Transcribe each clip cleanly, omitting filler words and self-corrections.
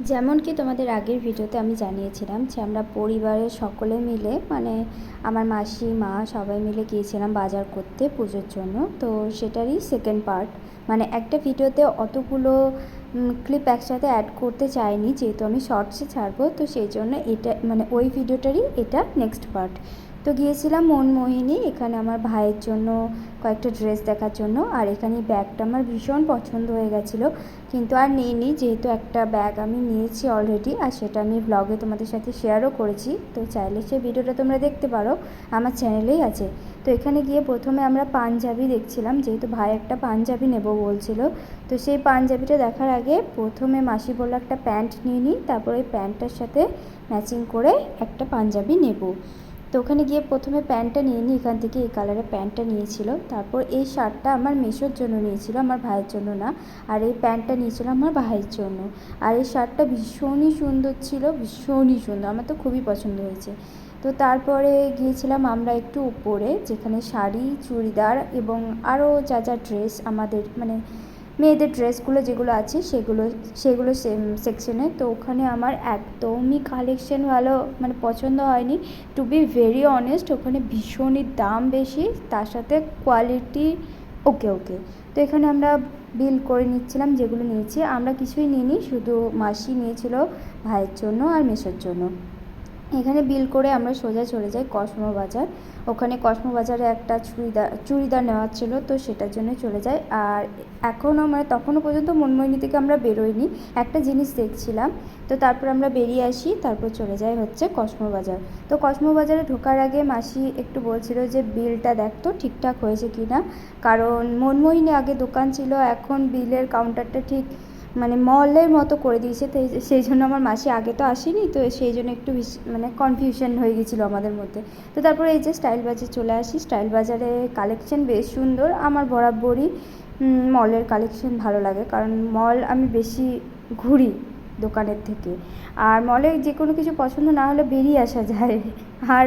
যেমন কি তোমাদের আগের ভিডিওতে আমি জানিয়েছিলাম যে আমরা পরিবারের সকলে মিলে মানে আমার মাসি মা সবাই মিলে গিয়েছিলাম বাজার করতে পুজোর জন্য। তো সেটারই সেকেন্ড পার্ট, মানে একটা ভিডিওতে অতগুলো ক্লিপ একসাথে অ্যাড করতে চাইনি, যেহেতু আমি শর্টসে ছাড়বো, তো সেই জন্য এটা মানে ওই ভিডিওটারই এটা নেক্সট পার্ট। তো গিয়েছিলাম মনমোহিনী, এখানে আমার ভাইয়ের জন্য কয়েকটা ড্রেস দেখার জন্য। আর এখানে ব্যাগটা আমার ভীষণ পছন্দ হয়ে গেছিলো, কিন্তু আর নিইনি, যেহেতু একটা ব্যাগ আমি নিয়েছি অলরেডি, আর সেটা আমি ব্লগে তোমাদের সাথে শেয়ারও করেছি। তো চাইলে সেই ভিডিওটা তোমরা দেখতে পারো, আমার চ্যানেলেই আছে। তো এখানে গিয়ে প্রথমে আমরা পাঞ্জাবি দেখছিলাম, যেহেতু ভাই একটা পাঞ্জাবি নেব বলছিল। তো সেই পাঞ্জাবিটা দেখার আগে প্রথমে মাসি বললো একটা প্যান্ট নিয়ে নিই, তারপর ওই প্যান্টটার সাথে ম্যাচিং করে একটা পাঞ্জাবি নেব। তো ওখানে গিয়ে প্রথমে প্যান্টটা নিয়ে নিই, এখান থেকে এই কালারের প্যান্টটা নিয়েছিল। তারপর এই শার্টটা আমার মেশোর জন্য নিয়েছিল, আমার ভাইয়ের জন্য না। আর এই প্যান্টটা নিয়েছিল আমার ভাইয়ের জন্য। আর এই শার্টটা ভীষণই সুন্দর ছিল, ভীষণই সুন্দর, আমার তো খুবই পছন্দ হয়েছে। তো তারপরে গিয়েছিলাম আমরা একটু উপরে, যেখানে শাড়ি, চুড়িদার এবং আরও যা যা ড্রেস আমাদের মানে মেয়েদের ড্রেসগুলো যেগুলো আছে সেগুলো সেকশনে। তো ওখানে আমার একদমই কালেকশন ভালো মানে পছন্দ হয়নি, টু বি ভেরি অনেস্ট। ওখানে ভীষণই দাম বেশি, তার সাথে কোয়ালিটি ওকে ওকে। তো এখানে আমরা বিল করে নিচ্ছিলাম যেগুলো নিয়েছি। আমরা কিছুই নিইনি, শুধু মাসি নিয়েছিল ভাইয়ের জন্য আর মেসোর জন্য। এখানে বিল করে আমরা সোজা চলে যাই কসমো বাজার। ওখানে কসমো বাজারে একটা চুড়িদার নেওয়ার ছিল, তো সেটার জন্য চলে যাই। আর এখনও মানে তখনও পর্যন্ত মনমোহিনী থেকে আমরা বেরোইনি, একটা জিনিস দেখছিলাম। তো তারপর আমরা বেরিয়ে আসি, তারপর চলে যাই হচ্ছে কসমো বাজার। তো কসমো বাজারে ঢোকার আগে মাসি একটু বলছিল যে বিলটা দেখতো ঠিকঠাক হয়েছে কি না, কারণ মনমোহিনী আগে দোকান ছিল, এখন বিলের কাউন্টারটা ঠিক মানে মলের মতো করে দিয়েছে। তো সেই জন্য আমার মাসি আগে তো আসেনি, তো সেই জন্য একটু মানে কনফিউশন হয়ে গেছিলো আমাদের মধ্যে। তো তারপরে এই যে স্টাইল বাজার চলে আসি। স্টাইল বাজারে কালেকশন বেশ সুন্দর, আমার বরাবরই মলের কালেকশন ভালো লাগে, কারণ মল আমি বেশি ঘুরি দোকানের থেকে। আর মলে যে কোনো কিছু পছন্দ না হলে বেরিয়ে আসা যায়, আর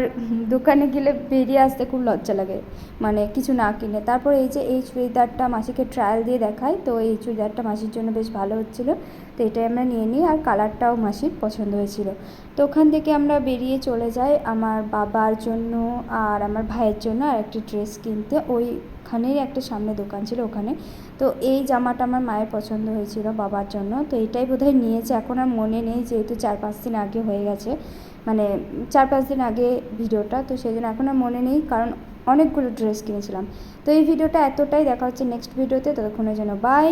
দোকানে গেলে বেরিয়ে আসতে খুব লজ্জা লাগে মানে কিছু না কিনে। তারপর এই যে এই চুড়িদারটা মাসিকে ট্রায়াল দিয়ে দেখাই, তো এই চুড়িদারটা মাসির জন্য বেশ ভালো হচ্ছিলো, তো এটাই আমরা নিয়ে নিই। আর কালারটাও মাসির পছন্দ হয়েছিল। তো ওখান থেকে আমরা বেরিয়ে চলে যাই আমার বাবার জন্য আর আমার ভাইয়ের জন্য আর একটা ড্রেস কিনতে। ওইখানেই একটা সামনে দোকান ছিল ওখানে। তো এই জামাটা আমার মায়ের পছন্দ হয়েছিল বাবার জন্য, তো এটাই বোধহয় নিয়েছে, এখন আর মনে নেই, যেহেতু 4-5 দিন আগে হয়ে গেছে, মানে 4-5 দিন আগে ভিডিওটা, তো সেই জন্য এখন আর মনে নেই, কারণ অনেকগুলো ড্রেস কিনেছিলাম। তো এই ভিডিওটা এতটাই, দেখা হচ্ছে নেক্সট ভিডিওতে, ততক্ষণের জন্য বাই।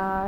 আর